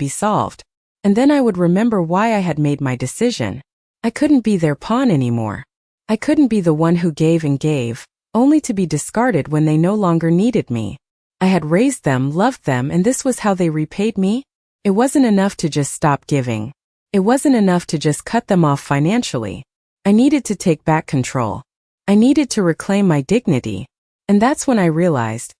be solved. And then I would remember why I had made my decision. I couldn't be their pawn anymore. I couldn't be the one who gave and gave, only to be discarded when they no longer needed me. I had raised them, loved them, and this was how they repaid me? It wasn't enough to just stop giving. It wasn't enough to just cut them off financially. I needed to take back control. I needed to reclaim my dignity. And that's when I realized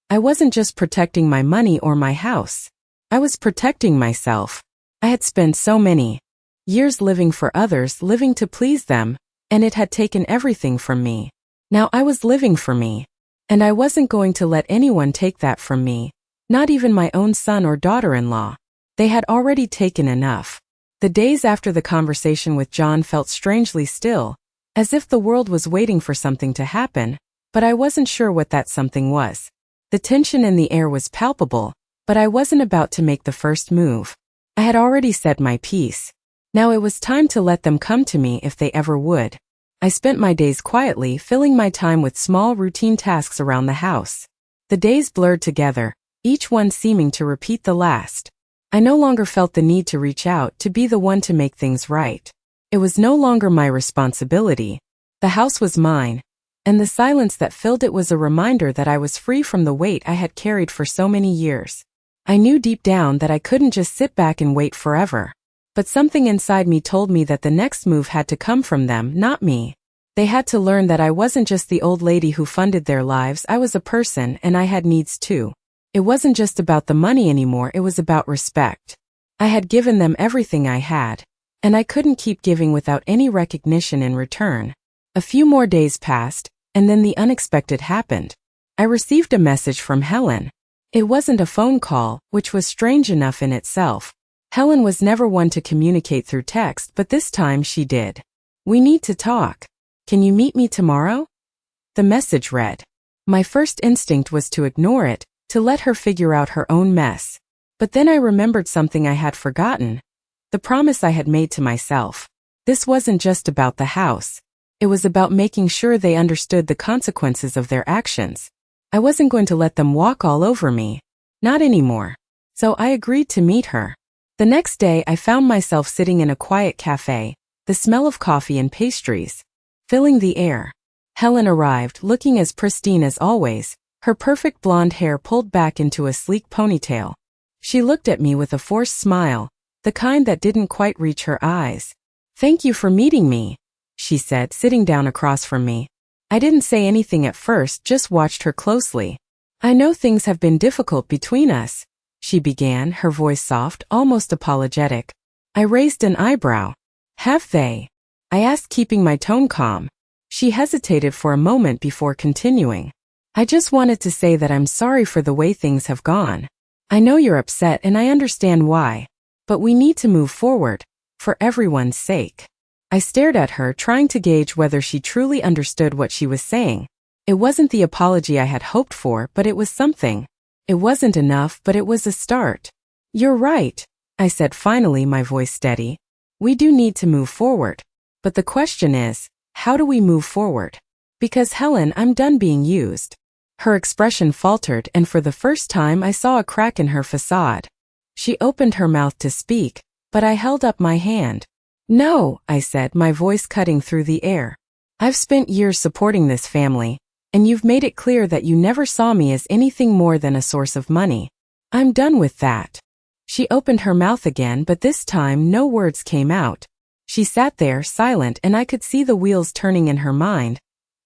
I wasn't just protecting my money or my house. I was protecting myself. I had spent so many years living for others, living to please them, and it had taken everything from me. Now I was living for me. And I wasn't going to let anyone take that from me, not even my own son or daughter-in-law. They had already taken enough. The days after the conversation with John felt strangely still, as if the world was waiting for something to happen, but I wasn't sure what that something was. The tension in the air was palpable, but I wasn't about to make the first move. I had already said my piece. Now it was time to let them come to me if they ever would. I spent my days quietly, filling my time with small routine tasks around the house. The days blurred together, each one seeming to repeat the last. I no longer felt the need to reach out to be the one to make things right. It was no longer my responsibility. The house was mine, and the silence that filled it was a reminder that I was free from the weight I had carried for so many years. I knew deep down that I couldn't just sit back and wait forever. But something inside me told me that the next move had to come from them, not me. They had to learn that I wasn't just the old lady who funded their lives. I was a person, and I had needs too. It wasn't just about the money anymore, it was about respect. I had given them everything I had, and I couldn't keep giving without any recognition in return. A few more days passed, and then the unexpected happened. I received a message from Helen. It wasn't a phone call, which was strange enough in itself. Helen was never one to communicate through text, but this time she did. "We need to talk. Can you meet me tomorrow?" The message read. My first instinct was to ignore it, to let her figure out her own mess. But then I remembered something I had forgotten. The promise I had made to myself. This wasn't just about the house. It was about making sure they understood the consequences of their actions. I wasn't going to let them walk all over me. Not anymore. So I agreed to meet her. The next day I found myself sitting in a quiet cafe, the smell of coffee and pastries filling the air. Helen arrived, looking as pristine as always, her perfect blonde hair pulled back into a sleek ponytail. She looked at me with a forced smile, the kind that didn't quite reach her eyes. "Thank you for meeting me," she said, sitting down across from me. I didn't say anything at first, just watched her closely. "I know things have been difficult between us," she began, her voice soft, almost apologetic. I raised an eyebrow. "Have they?" I asked, keeping my tone calm. She hesitated for a moment before continuing. "I just wanted to say that I'm sorry for the way things have gone. I know you're upset and I understand why. But we need to move forward, for everyone's sake." I stared at her, trying to gauge whether she truly understood what she was saying. It wasn't the apology I had hoped for, but it was something. It wasn't enough, but it was a start. "You're right," I said finally, my voice steady. "We do need to move forward. But the question is, how do we move forward? Because Helen, I'm done being used." Her expression faltered, and for the first time I saw a crack in her facade. She opened her mouth to speak, but I held up my hand. "No," I said, my voice cutting through the air. "I've spent years supporting this family, and you've made it clear that you never saw me as anything more than a source of money. I'm done with that." She opened her mouth again, but this time no words came out. She sat there, silent, and I could see the wheels turning in her mind,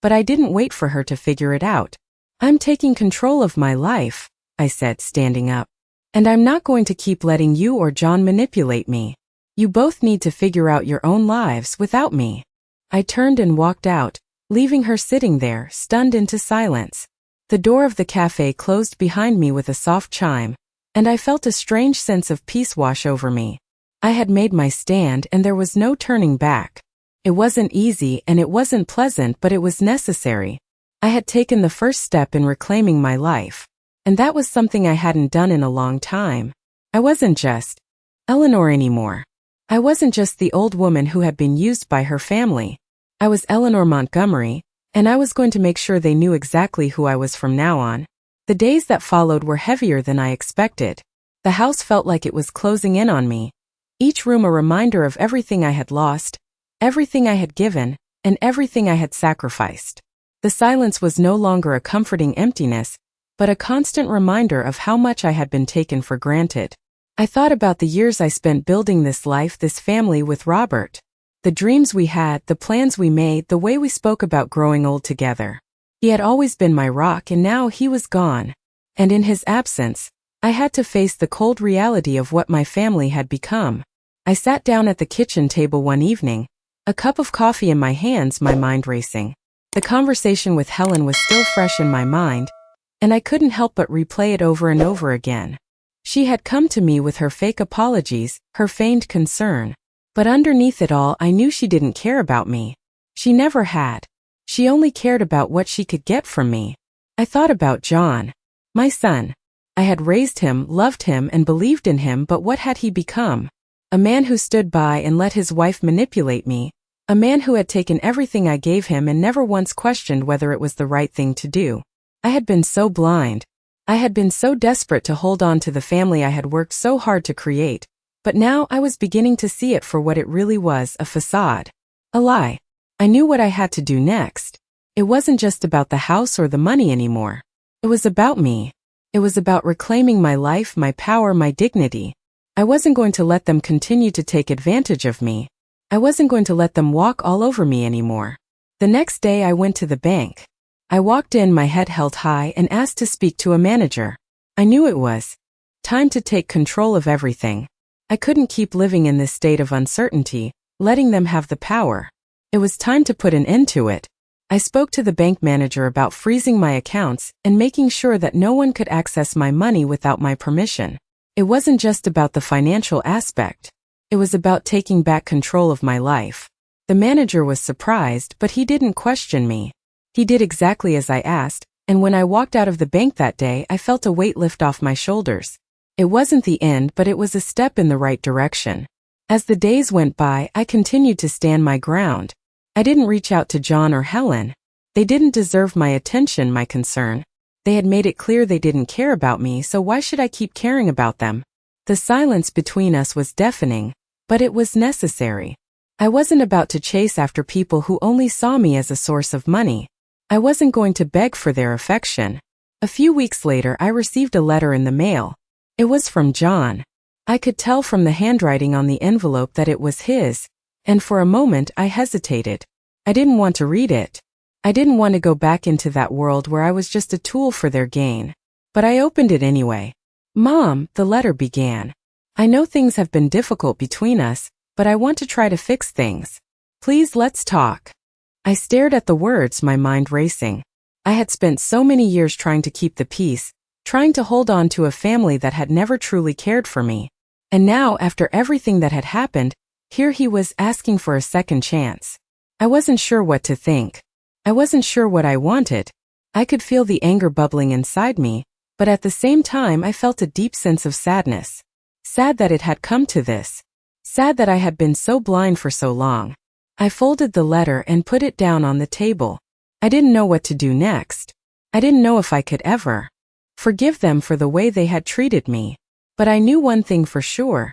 but I didn't wait for her to figure it out. "I'm taking control of my life," I said, standing up. "And I'm not going to keep letting you or John manipulate me. You both need to figure out your own lives without me." I turned and walked out, leaving her sitting there, stunned into silence. The door of the cafe closed behind me with a soft chime, and I felt a strange sense of peace wash over me. I had made my stand, and there was no turning back. It wasn't easy and it wasn't pleasant, but it was necessary. I had taken the first step in reclaiming my life. And that was something I hadn't done in a long time. I wasn't just Eleanor anymore. I wasn't just the old woman who had been used by her family. I was Eleanor Montgomery, and I was going to make sure they knew exactly who I was from now on. The days that followed were heavier than I expected. The house felt like it was closing in on me, each room a reminder of everything I had lost, everything I had given, and everything I had sacrificed. The silence was no longer a comforting emptiness, but a constant reminder of how much I had been taken for granted. I thought about the years I spent building this life, this family with Robert. The dreams we had, the plans we made, the way we spoke about growing old together. He had always been my rock, and now he was gone. And in his absence, I had to face the cold reality of what my family had become. I sat down at the kitchen table one evening, a cup of coffee in my hands, my mind racing. The conversation with Helen was still fresh in my mind, and I couldn't help but replay it over and over again. She had come to me with her fake apologies, her feigned concern. But underneath it all, I knew she didn't care about me. She never had. She only cared about what she could get from me. I thought about John, my son. I had raised him, loved him, and believed in him, but what had he become? A man who stood by and let his wife manipulate me. A man who had taken everything I gave him and never once questioned whether it was the right thing to do. I had been so blind. I had been so desperate to hold on to the family I had worked so hard to create, but now I was beginning to see it for what it really was, a facade. A lie. I knew what I had to do next. It wasn't just about the house or the money anymore. It was about me. It was about reclaiming my life, my power, my dignity. I wasn't going to let them continue to take advantage of me. I wasn't going to let them walk all over me anymore. The next day I went to the bank. I walked in, my head held high, and asked to speak to a manager. I knew it was time to take control of everything. I couldn't keep living in this state of uncertainty, letting them have the power. It was time to put an end to it. I spoke to the bank manager about freezing my accounts and making sure that no one could access my money without my permission. It wasn't just about the financial aspect. It was about taking back control of my life. The manager was surprised, but he didn't question me. He did exactly as I asked, and when I walked out of the bank that day, I felt a weight lift off my shoulders. It wasn't the end, but it was a step in the right direction. As the days went by, I continued to stand my ground. I didn't reach out to John or Helen. They didn't deserve my attention, my concern. They had made it clear they didn't care about me, so why should I keep caring about them? The silence between us was deafening, but it was necessary. I wasn't about to chase after people who only saw me as a source of money. I wasn't going to beg for their affection. A few weeks later, I received a letter in the mail. It was from John. I could tell from the handwriting on the envelope that it was his, and for a moment I hesitated. I didn't want to read it. I didn't want to go back into that world where I was just a tool for their gain. But I opened it anyway. "Mom," the letter began. "I know things have been difficult between us, but I want to try to fix things. Please, let's talk." I stared at the words, my mind racing. I had spent so many years trying to keep the peace, trying to hold on to a family that had never truly cared for me. And now, after everything that had happened, here he was asking for a second chance. I wasn't sure what to think. I wasn't sure what I wanted. I could feel the anger bubbling inside me, but at the same time I felt a deep sense of sadness. Sad that it had come to this. Sad that I had been so blind for so long. I folded the letter and put it down on the table. I didn't know what to do next. I didn't know if I could ever forgive them for the way they had treated me. But I knew one thing for sure.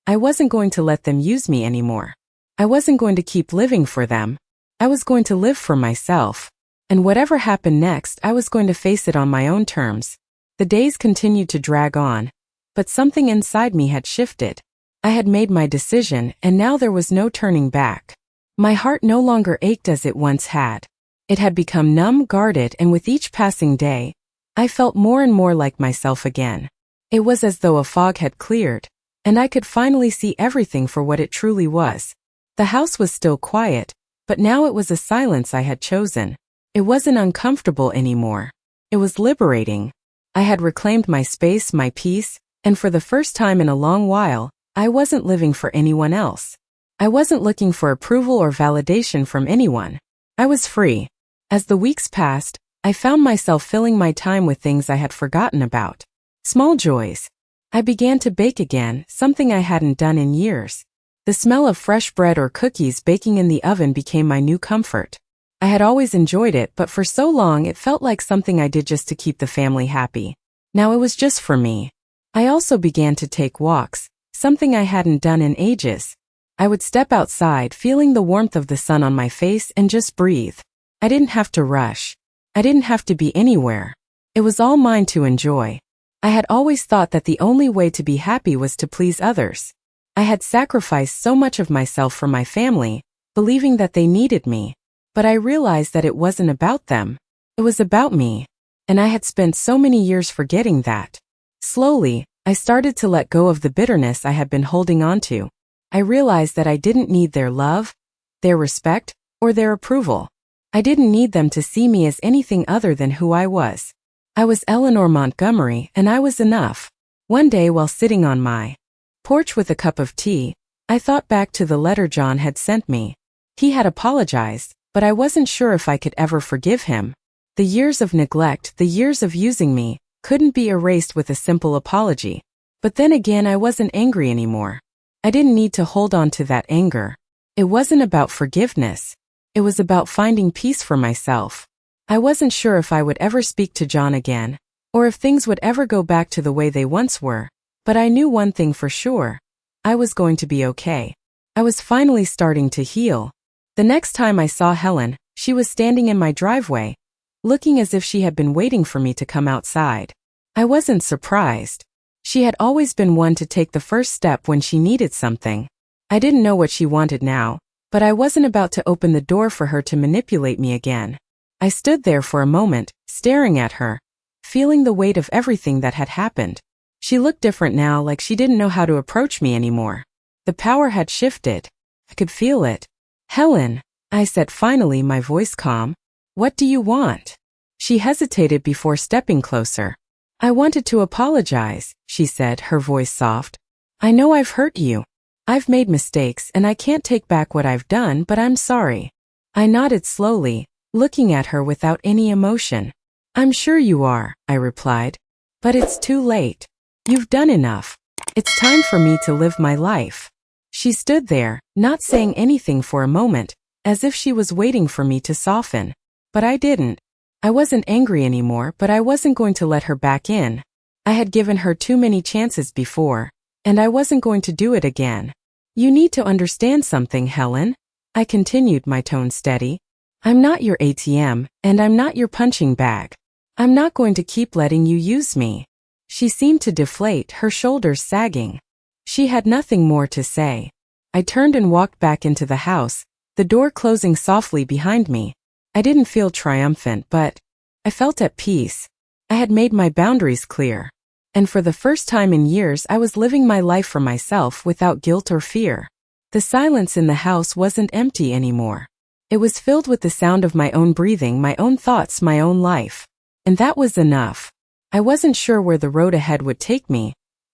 I wasn't going to let them use me anymore. I wasn't going to keep living for them. I was going to live for myself. And whatever happened next, I was going to face it on my own terms. The days continued to drag on, but something inside me had shifted. I had made my decision, and now there was no turning back. My heart no longer ached as it once had. It had become numb, guarded, and with each passing day, I felt more and more like myself again. It was as though a fog had cleared, and I could finally see everything for what it truly was. The house was still quiet, but now it was a silence I had chosen. It wasn't uncomfortable anymore. It was liberating. I had reclaimed my space, my peace, and for the first time in a long while, I wasn't living for anyone else. I wasn't looking for approval or validation from anyone. I was free. As the weeks passed, I found myself filling my time with things I had forgotten about. Small joys. I began to bake again, something I hadn't done in years. The smell of fresh bread or cookies baking in the oven became my new comfort. I had always enjoyed it, but for so long it felt like something I did just to keep the family happy. Now it was just for me. I also began to take walks, something I hadn't done in ages. I would step outside feeling the warmth of the sun on my face and just breathe. I didn't have to rush. I didn't have to be anywhere. It was all mine to enjoy. I had always thought that the only way to be happy was to please others. I had sacrificed so much of myself for my family, believing that they needed me. But I realized that it wasn't about them. It was about me. And I had spent so many years forgetting that. Slowly, I started to let go of the bitterness I had been holding on to. I realized that I didn't need their love, their respect, or their approval. I didn't need them to see me as anything other than who I was. I was Eleanor Montgomery, and I was enough. One day while sitting on my porch with a cup of tea, I thought back to the letter John had sent me. He had apologized, but I wasn't sure if I could ever forgive him. The years of neglect, the years of using me, couldn't be erased with a simple apology. But then again, I wasn't angry anymore. I didn't need to hold on to that anger. It wasn't about forgiveness. It was about finding peace for myself. I wasn't sure if I would ever speak to John again, or if things would ever go back to the way they once were, but I knew one thing for sure. I was going to be okay. I was finally starting to heal. The next time I saw Helen, she was standing in my driveway, looking as if she had been waiting for me to come outside. I wasn't surprised. She had always been one to take the first step when she needed something. I didn't know what she wanted now, but I wasn't about to open the door for her to manipulate me again. I stood there for a moment, staring at her, feeling the weight of everything that had happened. She looked different now, like she didn't know how to approach me anymore. The power had shifted. I could feel it. "Helen," I said finally, my voice calm. "What do you want?" She hesitated before stepping closer. "I wanted to apologize," she said, her voice soft. "I know I've hurt you. I've made mistakes and I can't take back what I've done, but I'm sorry." I nodded slowly, looking at her without any emotion. "I'm sure you are," I replied. "But it's too late. You've done enough. It's time for me to live my life." She stood there, not saying anything for a moment, as if she was waiting for me to soften. But I didn't. I wasn't angry anymore, but I wasn't going to let her back in. I had given her too many chances before, and I wasn't going to do it again. "You need to understand something, Helen," I continued, my tone steady. "I'm not your ATM, and I'm not your punching bag. I'm not going to keep letting you use me." She seemed to deflate, her shoulders sagging. She had nothing more to say. I turned and walked back into the house, the door closing softly behind me. I didn't feel triumphant, but I felt at peace. I had made my boundaries clear. And for the first time in years, I was living my life for myself without guilt or fear. The silence in the house wasn't empty anymore. It was filled with the sound of my own breathing, my own thoughts, my own life. And that was enough. I wasn't sure where the road ahead would take me,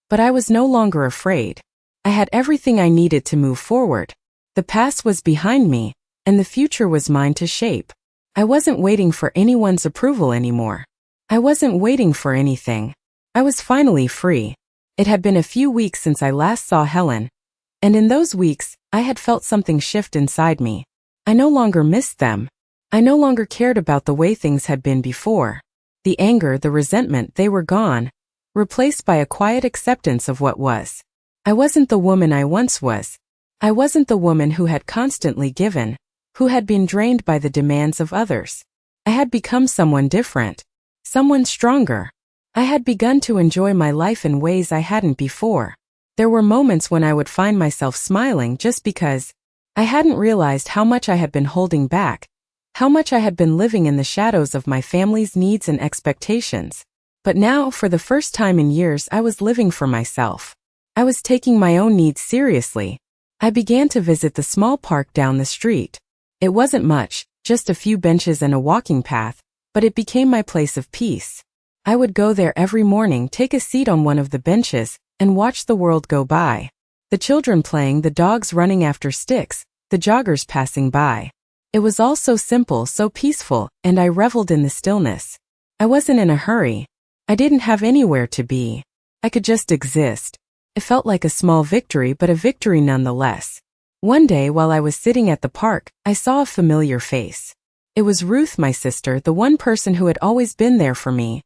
but I was no longer afraid. I had everything I needed to move forward. The past was behind me, and the future was mine to shape. I wasn't waiting for anyone's approval anymore. I wasn't waiting for anything. I was finally free. It had been a few weeks since I last saw Helen, and in those weeks, I had felt something shift inside me. I no longer missed them. I no longer cared about the way things had been before. The anger, the resentment, they were gone, replaced by a quiet acceptance of what was. I wasn't the woman I once was. I wasn't the woman who had constantly given, who had been drained by the demands of others. I had become someone different, someone stronger. I had begun to enjoy my life in ways I hadn't before. There were moments when I would find myself smiling just because I hadn't realized how much I had been holding back, how much I had been living in the shadows of my family's needs and expectations. But now, for the first time in years, I was living for myself. I was taking my own needs seriously. I began to visit the small park down the street. It wasn't much, just a few benches and a walking path, but it became my place of peace. I would go there every morning, take a seat on one of the benches, and watch the world go by. The children playing, the dogs running after sticks, the joggers passing by. It was all so simple, so peaceful, and I reveled in the stillness. I wasn't in a hurry. I didn't have anywhere to be. I could just exist. It felt like a small victory, but a victory nonetheless. One day, while I was sitting at the park, I saw a familiar face. It was Ruth, my sister, the one person who had always been there for me,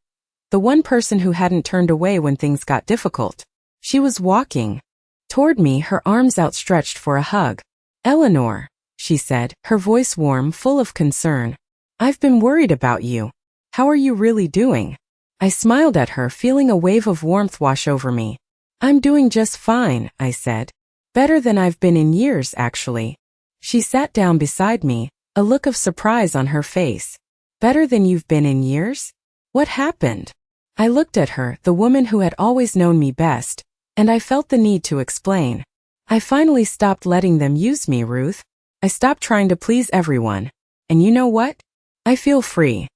The one person who hadn't turned away when things got difficult. She was walking toward me, her arms outstretched for a hug. "Eleanor," she said, her voice warm, full of concern. "I've been worried about you. How are you really doing?" I smiled at her, feeling a wave of warmth wash over me. "I'm doing just fine," I said. "Better than I've been in years, actually." She sat down beside me, a look of surprise on her face. "Better than you've been in years? What happened?" I looked at her, the woman who had always known me best, and I felt the need to explain. "I finally stopped letting them use me, Ruth. I stopped trying to please everyone. And you know what? I feel free."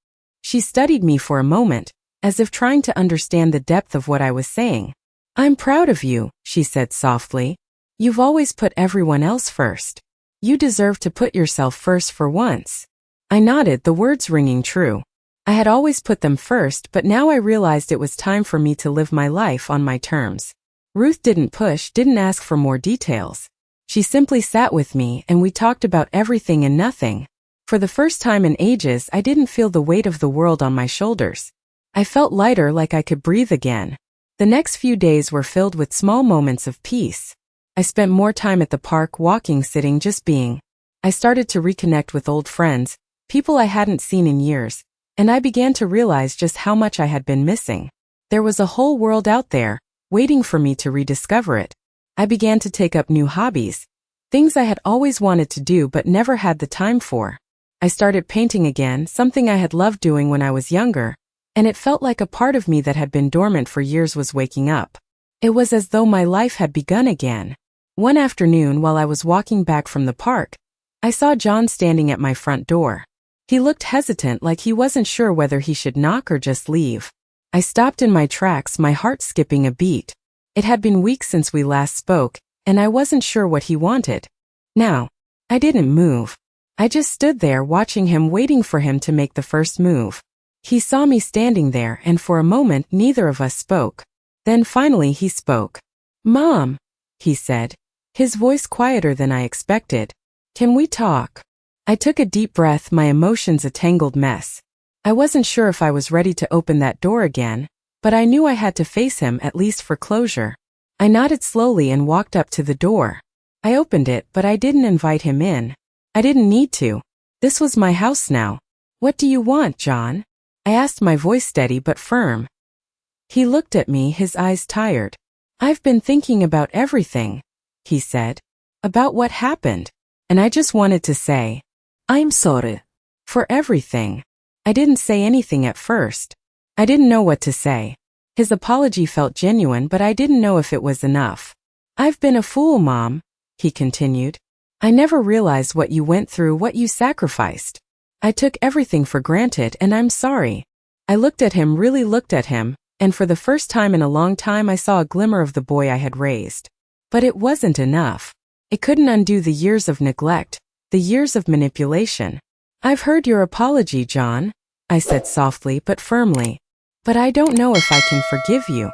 She studied me for a moment, as if trying to understand the depth of what I was saying. "I'm proud of you," she said softly. "You've always put everyone else first. You deserve to put yourself first for once." I nodded, the words ringing true. I had always put them first, but now I realized it was time for me to live my life on my terms. Ruth didn't push, didn't ask for more details. She simply sat with me and we talked about everything and nothing. For the first time in ages, I didn't feel the weight of the world on my shoulders. I felt lighter, like I could breathe again. The next few days were filled with small moments of peace. I spent more time at the park, walking, sitting, just being. I started to reconnect with old friends, people I hadn't seen in years, and I began to realize just how much I had been missing. There was a whole world out there, waiting for me to rediscover it. I began to take up new hobbies, things I had always wanted to do but never had the time for. I started painting again, something I had loved doing when I was younger, and it felt like a part of me that had been dormant for years was waking up. It was as though my life had begun again. One afternoon, while I was walking back from the park, I saw John standing at my front door. He looked hesitant, like he wasn't sure whether he should knock or just leave. I stopped in my tracks, my heart skipping a beat. It had been weeks since we last spoke, and I wasn't sure what he wanted. Now, I didn't move. I just stood there watching him, waiting for him to make the first move. He saw me standing there, and for a moment neither of us spoke. Then finally he spoke. "Mom," he said, his voice quieter than I expected. "Can we talk?" I took a deep breath, my emotions a tangled mess. I wasn't sure if I was ready to open that door again, but I knew I had to face him, at least for closure. I nodded slowly and walked up to the door. I opened it, but I didn't invite him in. I didn't need to. This was my house now. "What do you want, John?" I asked, my voice steady but firm. He looked at me, his eyes tired. "I've been thinking about everything," he said. "About what happened. And I just wanted to say, I'm sorry for everything." I didn't say anything at first. I didn't know what to say. His apology felt genuine, but I didn't know if it was enough. "I've been a fool, Mom," he continued. "I never realized what you went through, what you sacrificed. I took everything for granted, and I'm sorry." I looked at him, really looked at him, and for the first time in a long time I saw a glimmer of the boy I had raised. But it wasn't enough. It couldn't undo the years of neglect, the years of manipulation. "I've heard your apology, John," I said softly but firmly. "But I don't know if I can forgive you."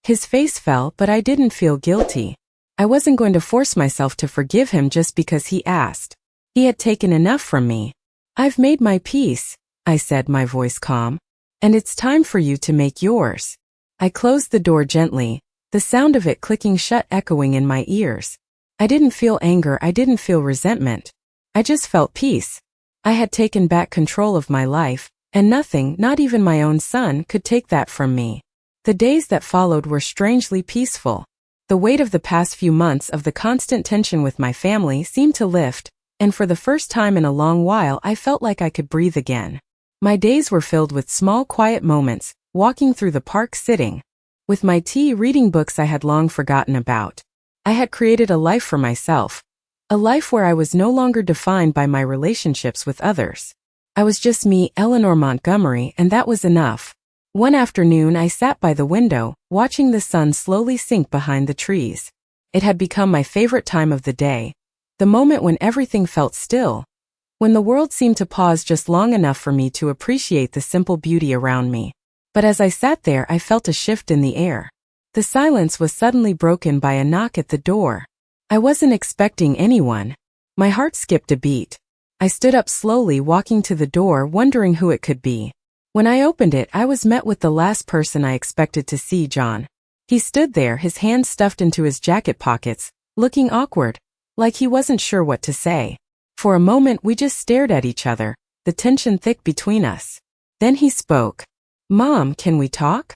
His face fell, but I didn't feel guilty. I wasn't going to force myself to forgive him just because he asked. He had taken enough from me. "I've made my peace," I said, my voice calm. "And it's time for you to make yours." I closed the door gently, the sound of it clicking shut echoing in my ears. I didn't feel anger, I didn't feel resentment. I just felt peace. I had taken back control of my life, and nothing, not even my own son, could take that from me. The days that followed were strangely peaceful. The weight of the past few months of the constant tension with my family seemed to lift, and for the first time in a long while I felt like I could breathe again. My days were filled with small quiet moments, walking through the park, sitting with my tea, reading books I had long forgotten about. I had created a life for myself, a life where I was no longer defined by my relationships with others. I was just me, Eleanor Montgomery, and that was enough. One afternoon I sat by the window, watching the sun slowly sink behind the trees. It had become my favorite time of the day, the moment when everything felt still, when the world seemed to pause just long enough for me to appreciate the simple beauty around me. But as I sat there, I felt a shift in the air. The silence was suddenly broken by a knock at the door. I wasn't expecting anyone. My heart skipped a beat. I stood up slowly, walking to the door, wondering who it could be. When I opened it, I was met with the last person I expected to see, John. He stood there, his hands stuffed into his jacket pockets, looking awkward, like he wasn't sure what to say. For a moment we just stared at each other, the tension thick between us. Then he spoke. "Mom, can we talk?"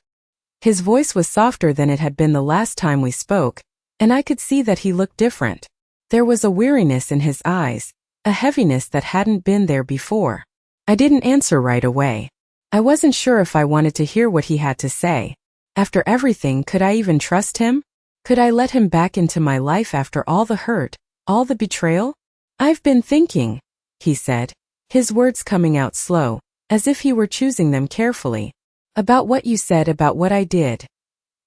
His voice was softer than it had been the last time we spoke, and I could see that he looked different. There was a weariness in his eyes, a heaviness that hadn't been there before. I didn't answer right away. I wasn't sure if I wanted to hear what he had to say. After everything, could I even trust him? Could I let him back into my life after all the hurt, all the betrayal? "I've been thinking," he said, his words coming out slow, as if he were choosing them carefully, "about what you said, about what I did.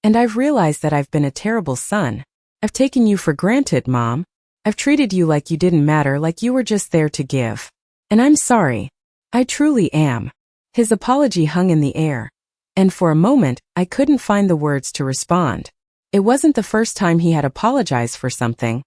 And I've realized that I've been a terrible son. I've taken you for granted, Mom. I've treated you like you didn't matter, like you were just there to give. And I'm sorry. I truly am." His apology hung in the air, and for a moment, I couldn't find the words to respond. It wasn't the first time he had apologized for something,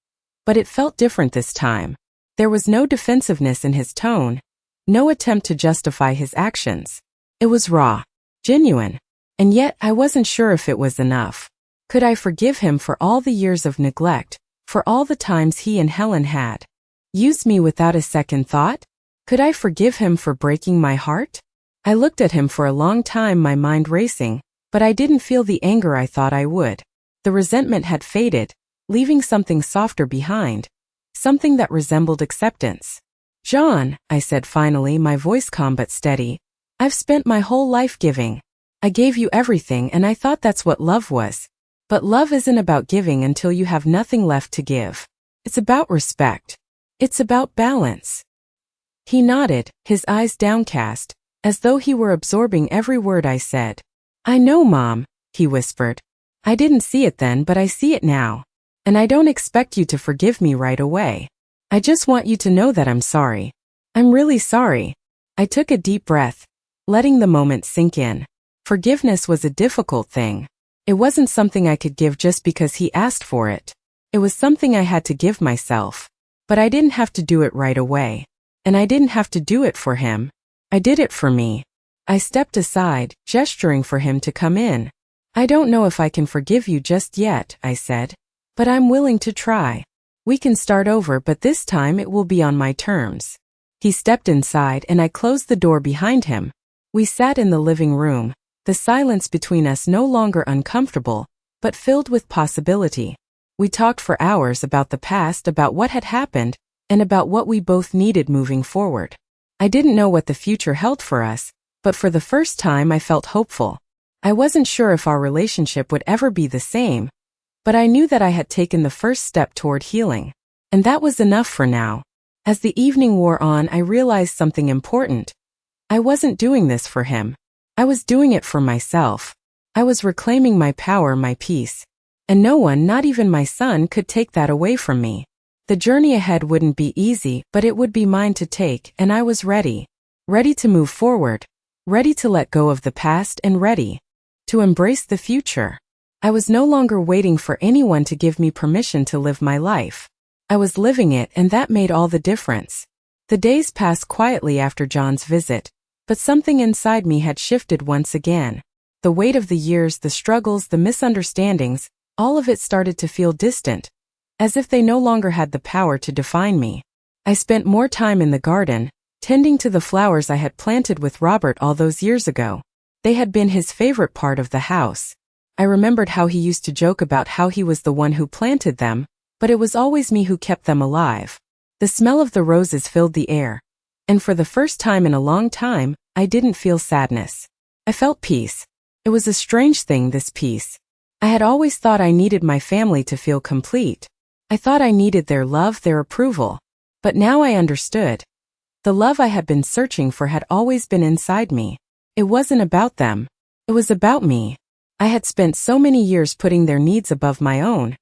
but it felt different this time. There was no defensiveness in his tone, no attempt to justify his actions. It was raw, genuine, and yet I wasn't sure if it was enough. Could I forgive him for all the years of neglect, for all the times he and Helen had used me without a second thought? Could I forgive him for breaking my heart? I looked at him for a long time, my mind racing, but I didn't feel the anger I thought I would. The resentment had faded, leaving something softer behind, something that resembled acceptance. "John," I said finally, my voice calm but steady, "I've spent my whole life giving. I gave you everything, and I thought that's what love was. But love isn't about giving until you have nothing left to give. It's about respect. It's about balance." He nodded, his eyes downcast, as though he were absorbing every word I said. "I know, Mom," he whispered. "I didn't see it then, but I see it now. And I don't expect you to forgive me right away. I just want you to know that I'm sorry. I'm really sorry." I took a deep breath, letting the moment sink in. Forgiveness was a difficult thing. It wasn't something I could give just because he asked for it. It was something I had to give myself. But I didn't have to do it right away. And I didn't have to do it for him. I did it for me. I stepped aside, gesturing for him to come in. "I don't know if I can forgive you just yet," I said. "But I'm willing to try. We can start over, but this time it will be on my terms." He stepped inside and I closed the door behind him. We sat in the living room, the silence between us no longer uncomfortable, but filled with possibility. We talked for hours about the past, about what had happened, and about what we both needed moving forward. I didn't know what the future held for us, but for the first time I felt hopeful. I wasn't sure if our relationship would ever be the same, but I knew that I had taken the first step toward healing. And that was enough for now. As the evening wore on, I realized something important. I wasn't doing this for him. I was doing it for myself. I was reclaiming my power, my peace. And no one, not even my son, could take that away from me. The journey ahead wouldn't be easy, but it would be mine to take, and I was ready. Ready to move forward. Ready to let go of the past and ready to embrace the future. I was no longer waiting for anyone to give me permission to live my life. I was living it, and that made all the difference. The days passed quietly after John's visit, but something inside me had shifted once again. The weight of the years, the struggles, the misunderstandings, all of it started to feel distant, as if they no longer had the power to define me. I spent more time in the garden, tending to the flowers I had planted with Robert all those years ago. They had been his favorite part of the house. I remembered how he used to joke about how he was the one who planted them, but it was always me who kept them alive. The smell of the roses filled the air, and for the first time in a long time, I didn't feel sadness. I felt peace. It was a strange thing, this peace. I had always thought I needed my family to feel complete. I thought I needed their love, their approval. But now I understood. The love I had been searching for had always been inside me. It wasn't about them. It was about me. I had spent so many years putting their needs above my own,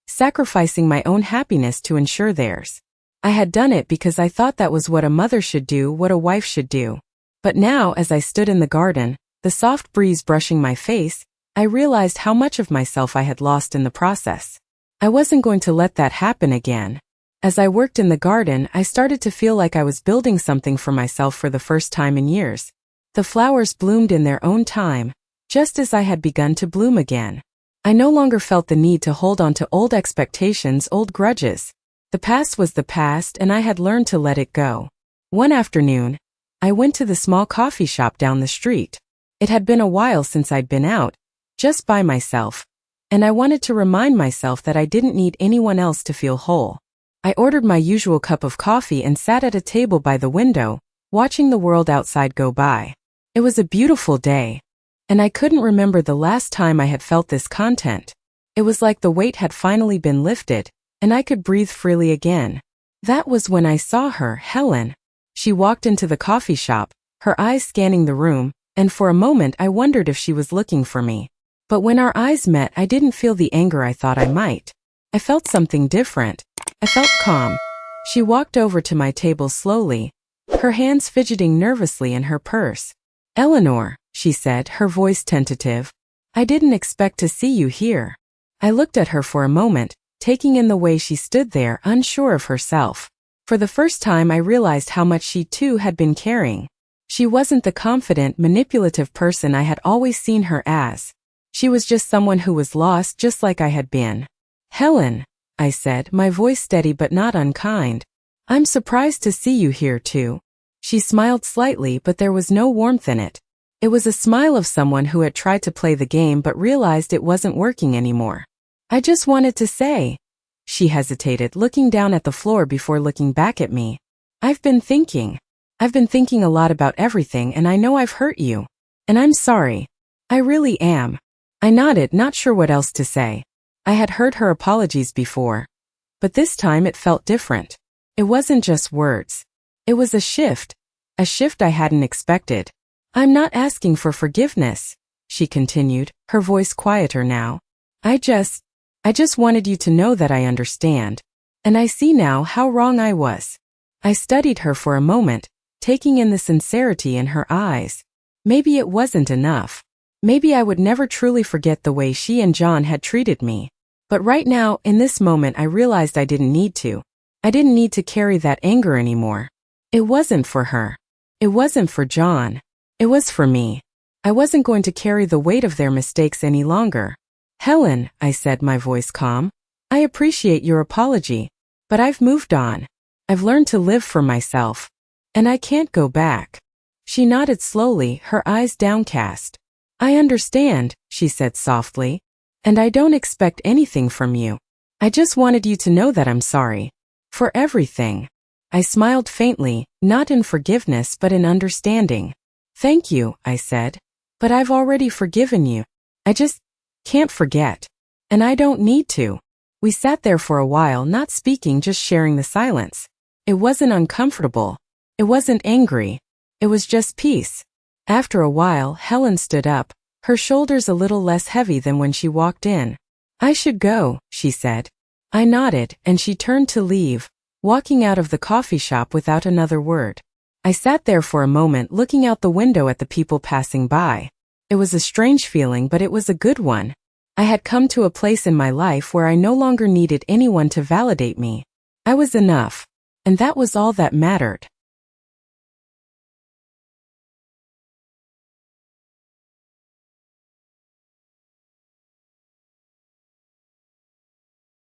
sacrificing my own happiness to ensure theirs. I had done it because I thought that was what a mother should do, what a wife should do. But now, as I stood in the garden, the soft breeze brushing my face, I realized how much of myself I had lost in the process. I wasn't going to let that happen again. As I worked in the garden, I started to feel like I was building something for myself for the first time in years. The flowers bloomed in their own time, just as I had begun to bloom again. I no longer felt the need to hold on to old expectations, old grudges. The past was the past and I had learned to let it go. One afternoon, I went to the small coffee shop down the street. It had been a while since I'd been out, just by myself, and I wanted to remind myself that I didn't need anyone else to feel whole. I ordered my usual cup of coffee and sat at a table by the window, watching the world outside go by. It was a beautiful day, and I couldn't remember the last time I had felt this content. It was like the weight had finally been lifted, and I could breathe freely again. That was when I saw her, Helen. She walked into the coffee shop, her eyes scanning the room, and for a moment I wondered if she was looking for me. But when our eyes met, I didn't feel the anger I thought I might. I felt something different. I felt calm. She walked over to my table slowly, her hands fidgeting nervously in her purse. "Eleanor," she said, her voice tentative. "I didn't expect to see you here." I looked at her for a moment, taking in the way she stood there, unsure of herself. For the first time I realized how much she too had been carrying. She wasn't the confident, manipulative person I had always seen her as. She was just someone who was lost, just like I had been. "Helen," I said, my voice steady but not unkind. "I'm surprised to see you here too." She smiled slightly, but there was no warmth in it. It was a smile of someone who had tried to play the game but realized it wasn't working anymore. "I just wanted to say," she hesitated, looking down at the floor before looking back at me. I've been thinking a lot about everything, and I know I've hurt you. And I'm sorry. I really am." I nodded, not sure what else to say. I had heard her apologies before, but this time it felt different. It wasn't just words. It was a shift I hadn't expected. "I'm not asking for forgiveness," she continued, her voice quieter now. I just wanted you to know that I understand. And I see now how wrong I was." I studied her for a moment, taking in the sincerity in her eyes. Maybe it wasn't enough. Maybe I would never truly forget the way she and John had treated me. But right now, in this moment, I realized I didn't need to. I didn't need to carry that anger anymore. It wasn't for her. It wasn't for John. It was for me. I wasn't going to carry the weight of their mistakes any longer. "Helen," I said, my voice calm, "I appreciate your apology, but I've moved on. I've learned to live for myself. And I can't go back." She nodded slowly, her eyes downcast. "I understand," she said softly, "and I don't expect anything from you. I just wanted you to know that I'm sorry. For everything." I smiled faintly, not in forgiveness but in understanding. "Thank you," I said, "but I've already forgiven you. I just can't forget. And I don't need to." We sat there for a while, not speaking, just sharing the silence. It wasn't uncomfortable. It wasn't angry. It was just peace. After a while, Helen stood up, her shoulders a little less heavy than when she walked in. "I should go," she said. I nodded, and she turned to leave, walking out of the coffee shop without another word. I sat there for a moment, looking out the window at the people passing by. It was a strange feeling, but it was a good one. I had come to a place in my life where I no longer needed anyone to validate me. I was enough, and that was all that mattered.